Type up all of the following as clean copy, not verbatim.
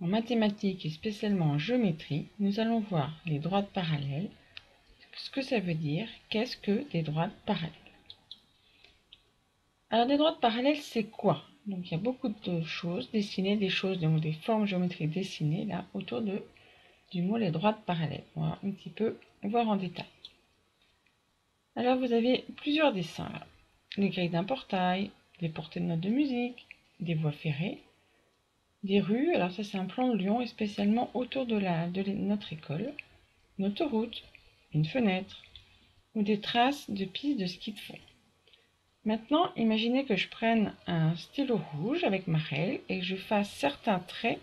En mathématiques et spécialement en géométrie, nous allons voir les droites parallèles, ce que ça veut dire, qu'est-ce que des droites parallèles. Alors des droites parallèles, c'est quoi? Donc il y a beaucoup de choses dessinées, donc des formes géométriques dessinées là autour du mot les droites parallèles. On va un petit peu voir en détail. Alors vous avez plusieurs dessins là. Les grilles d'un portail, des portées de notes de musique, des voies ferrées, des rues. Alors ça c'est un plan de Lyon et spécialement autour de notre école. Une autoroute, une fenêtre ou des traces de pistes de ski de fond. Maintenant, imaginez que je prenne un stylo rouge avec ma règle et que je fasse certains traits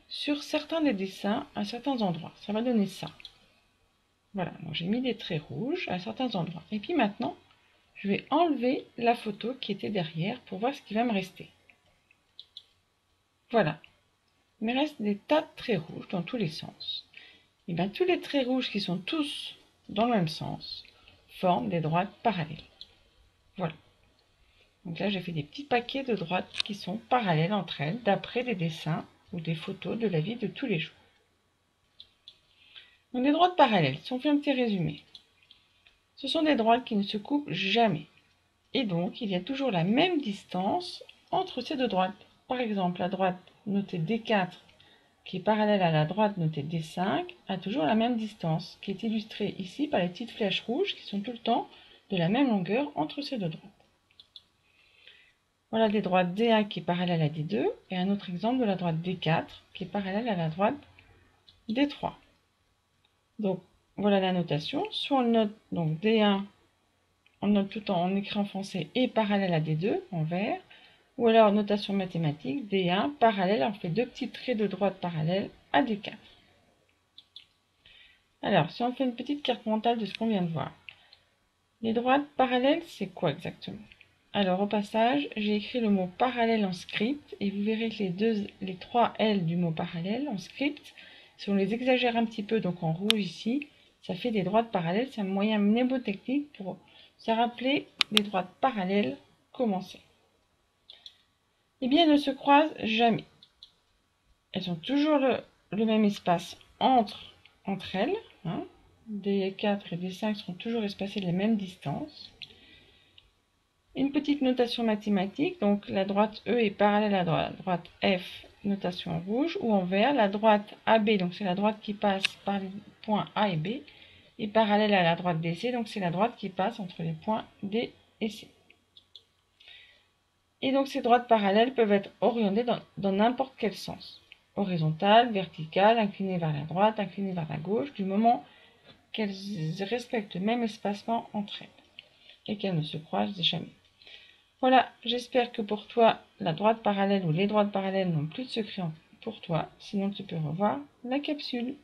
sur certains des dessins à certains endroits. Ça va donner ça. Voilà, donc j'ai mis des traits rouges à certains endroits. Et puis maintenant, je vais enlever la photo qui était derrière pour voir ce qui va me rester. Voilà. Il me reste des tas de traits rouges dans tous les sens. Et bien tous les traits rouges qui sont tous dans le même sens forment des droites parallèles. Voilà. Donc là, j'ai fait des petits paquets de droites qui sont parallèles entre elles, d'après des dessins ou des photos de la vie de tous les jours. Donc des droites parallèles, si on fait un petit résumé, ce sont des droites qui ne se coupent jamais. Et donc, il y a toujours la même distance entre ces deux droites. Par exemple, la droite notée D4, qui est parallèle à la droite notée D5, a toujours la même distance, qui est illustrée ici par les petites flèches rouges qui sont tout le temps de la même longueur entre ces deux droites. Voilà des droites D1 qui est parallèle à D2 et un autre exemple de la droite D4 qui est parallèle à la droite D3. Donc voilà la notation. Soit on note donc D1, on note tout en écrit français et parallèle à D2 en vert, ou alors notation mathématique D1 parallèle, on fait deux petits traits de droite parallèle à D4. Alors si on fait une petite carte mentale de ce qu'on vient de voir, les droites parallèles c'est quoi exactement? Alors au passage, j'ai écrit le mot parallèle en script et vous verrez que les trois L du mot parallèle en script, si on les exagère un petit peu, donc en rouge ici, ça fait des droites parallèles. C'est un moyen mnémotechnique pour se rappeler des droites parallèles commencées. Eh bien, elles ne se croisent jamais. Elles ont toujours le même espace entre elles. Hein. D4 et D5 seront toujours espacées de la même distance. Une petite notation mathématique, donc la droite E est parallèle à la droite F, notation en rouge, ou en vert, la droite AB, donc c'est la droite qui passe par les points A et B, est parallèle à la droite DC, donc c'est la droite qui passe entre les points D et C. Et donc ces droites parallèles peuvent être orientées dans n'importe quel sens, horizontale, verticale, inclinées vers la droite, inclinées vers la gauche, du moment qu'elles respectent le même espacement entre elles et qu'elles ne se croisent jamais. Voilà, j'espère que pour toi, la droite parallèle ou les droites parallèles n'ont plus de secret pour toi. Sinon, tu peux revoir la capsule.